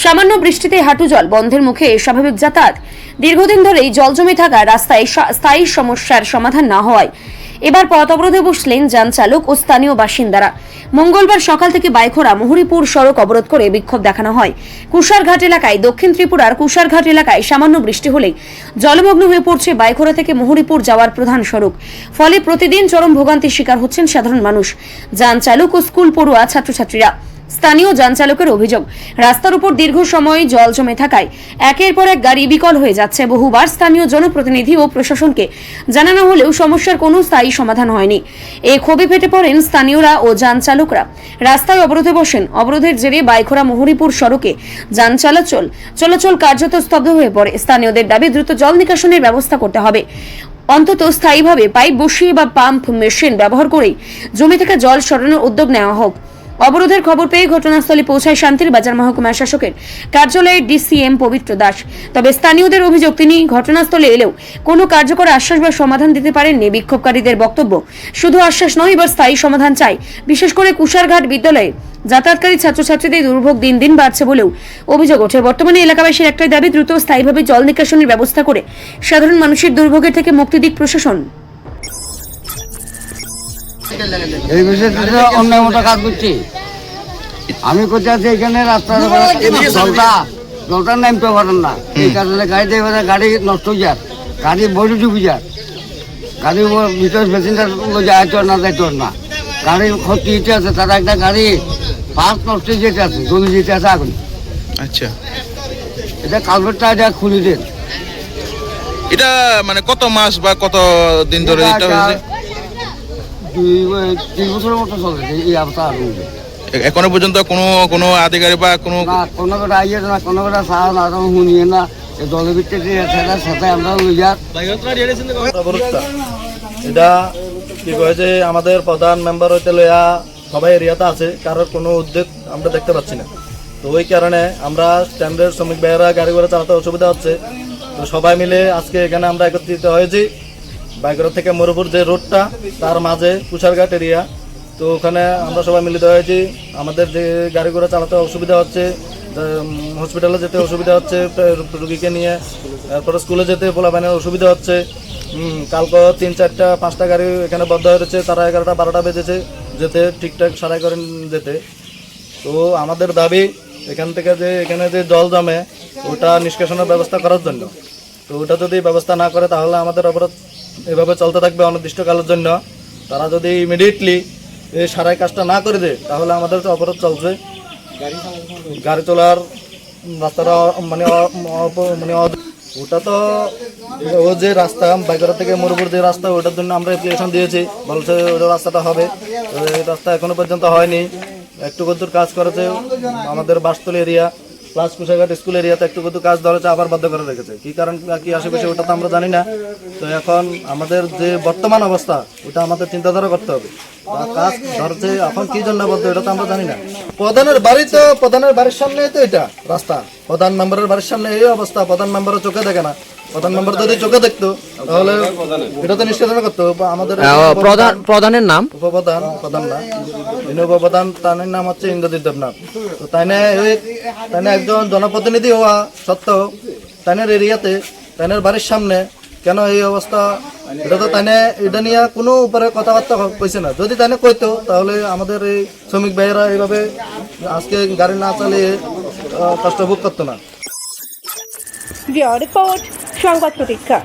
সামান্য বৃষ্টিতে হাঁটু জল, বন্ধের মুখে স্বাভাবিক যাতায়াত। দীর্ঘদিন ধরেই জল জমে থাকা রাস্তায় স্থায়ী সমস্যার সমাধান না হওয়ায় এবার পথ অবরোধে বসলেন যান চালক ও স্থানীয় বাসিন্দারা। মঙ্গলবার সকাল থেকে বাইখোরা মুহুরীপুর সড়ক অবরোধ করে বিক্ষোভ দেখানো হয়। কুশারঘাট এলাকায়, দক্ষিণ ত্রিপুরার কুশারঘাট এলাকায় সামান্য বৃষ্টি হলেই জলমগ্ন হয়ে পড়ছে বাইখোরা থেকে মুহুরীপুর যাওয়ার প্রধান সড়ক। ফলে প্রতিদিন চরম ভোগান্তির শিকার হচ্ছেন সাধারণ মানুষ, যান চালক ও স্কুল পড়ুয়া ছাত্রছাত্রীরা। স্থানীয় যান চালকের অভিযোগ, রাস্তার উপর দীর্ঘ সময় জল জমে থাকায় একের পর এক গাড়ি বিকল হয়ে যাচ্ছে। বহুবার স্থানীয় জনপ্রতিনিধি ও প্রশাসনকে জানানো হলেও সমস্যার কোনো স্থায়ী সমাধান হয়নি। এই ক্ষোভে ফেটে পড়েন স্থানীয়রা ও যান চালকরা, রাস্তায় অবরোধে বসেন। অবরোধের জেরে বাইখোরা মুহুরীপুর সড়কে যান চলাচল কার্যত স্তব্ধ হয়ে পড়ে। স্থানীয়দের দাবি, দ্রুত জল নিকাশনের ব্যবস্থা করতে হবে। অন্তত স্থায়ীভাবে পাইপ বসিয়ে বা পাম্প মেশিন ব্যবহার করেই জমি থেকে জল সরানোর উদ্যোগ নেওয়া হোক। অবরোধের খবর পেয়ে ঘটনাস্থলে পৌঁছায় শান্তির বাজার মহকুমা শাসকের কার্যালয়ের ডিসিএম পবিত্র দাস। তবে স্থানীয়দের অভিযোগ, তিনি ঘটনাস্থলে এলেও কোনো কার্যকর আশ্বাস বা সমাধান দিতে পারেননি। বিক্ষোভকারীদের বক্তব্য, শুধু আশ্বাস নয়, এবার স্থায়ী সমাধান চাই। বিশেষ করে কুশারঘাট বিদ্যালয়ে যাতায়াতকারী ছাত্রছাত্রীদের দুর্ভোগ দিন দিন বাড়ছে বলেও অভিযোগ ওঠে। বর্তমানে এলাকাবাসীর একটাই দাবি, দ্রুত স্থায়ীভাবে জল নিকাশনের ব্যবস্থা করে সাধারণ মানুষের দুর্ভোগের থেকে মুক্তি দিক প্রশাসন। এই বিষয়ে অন্য মতো কাজ করছি আমি, করতে আছি এখানে রাস্তার জলটা নামতে পারেন না। এই কারণে গাড়ি নষ্ট হয়ে যায়, গাড়ি বড়ি ডুবি যায়, গাড়ি ভিতরে পেসেঞ্জার যাইতে না গাড়ির ক্ষতি যেতে আছে। তারা একটা গাড়ি পাঁচ নষ্ট যেতে আছে, জমি যেতে আছে আগুন। আচ্ছা, এটা কালভারটা এটা খুলে দেন। এটা মানে কত মাস বা কত দিন ধরে এটা হয়েছে? 2 বছরের মতো চলে এই অবস্থা। এখনো পর্যন্ত কোনো আধিকারিক বা কোনো কথা আইয়ে না, কোনো কথা সাহা না, শুনিয়ে না। দলের ভিত্তিতে সাথে আমরা এটা কি কয়েছে, আমাদের প্রধান মেম্বার হইতে লইয়া সবাই এরিয়াতে আছে, কারোর কোনো উদ্যোগ আমরা দেখতে পাচ্ছি না। তো ওই কারণে আমরা স্ট্যান্ডার্ড শ্রমিক ভাইয়েরা গাড়ি ঘোড়া চালাতে অসুবিধা হচ্ছে। তো সবাই মিলে আজকে এখানে আমরা একত্রিত হয়েছি। বাইকরা থেকে মুহুরীপুর যে রোডটা, তার মাঝে কুশারঘাট এরিয়া। তো ওখানে আমরা সবাই মিলিত হয়েছি। আমাদের যে গাড়ি ঘোড়া চালাতে অসুবিধা হচ্ছে, হসপিটালে যেতে অসুবিধা হচ্ছে রুগীকে নিয়ে, তারপরে স্কুলে যেতে পোলাপানের অসুবিধা হচ্ছে। কালকে 3, 4, 5টা গাড়ি এখানে বদ্ধ হয়েছে। তারা 11টা 12টা বেজেছে যেতে, ঠিকঠাক সারাই করেন যেতে। তো আমাদের দাবি এখান থেকে যে এখানে যে জল জমে ওটা নিষ্কাশনের ব্যবস্থা করার জন্য। তো ওটা যদি ব্যবস্থা না করে তাহলে আমাদের অবরোধ এভাবে চলতে থাকবে অনির্দিষ্টকালের জন্য। তারা যদি ইমিডিয়েটলি এই সারাই কাজটা না করে দেয় তাহলে আমাদের অবরোধ চলছে। গাড়ি চলার রাস্তাটা মানে ওটা তো ও যে রাস্তা বাইকরা থেকে মুহুরীপুর যে রাস্তা, ওটার জন্য আমরা অ্যাপ্লিকেশন দিয়েছি, বলছে ওটা রাস্তাটা হবে। এই রাস্তা এখনো পর্যন্ত হয়নি। একটু কদ্দুর কাজ করেছে আমাদের বাসতলী এরিয়া প্লাস কুশারঘাট স্কুল এরিয়াতে, একটু কদ্দুর কাজ ধরেছে, আবার বন্ধ করে রেখেছে। কি কারণ কি আশেপাশে ওটা তো আমরা জানি না। তো এখন আমাদের যে বর্তমান অবস্থা ওটা আমাদের চিন্তাধারা করতে হবে। কাজ ধরছে এখন কি জন্য বলতে, এটা তো আমরা জানি না। প্রধানের বাড়ির সামনে তো এটা রাস্তা, প্রধান মেম্বারের বাড়ির সামনে এই অবস্থা। প্রধান মেম্বারের চোখে দেখে না। প্রধান মেম্বার যদি চোখে দেখতো তাহলে এটা তো নিষ্কাশন করতো। আমাদের প্রধানের নাম প্রধান না, উপপ্রধান, তার নাম হচ্ছে ইন্দ্রজিৎ দেবনাথ। তো তাই না একজন জনপ্রতিনিধি হওয়া সত্ত্বেও তাইনের এরিয়াতে, তাইনের বাড়ির সামনে কেন এই অবস্থা, এটা তো তাইনে এটা নিয়ে কোনো উপরে কথাবার্তা কইছে না। যদি তাইনে কইতো তাহলে আমাদের এই শ্রমিক ভাইয়েরা এইভাবে আজকে গাড়ি না চালিয়ে কষ্ট ভোগ করতো না। রিপোর্ট সংবাদ প্রতীক্ষা।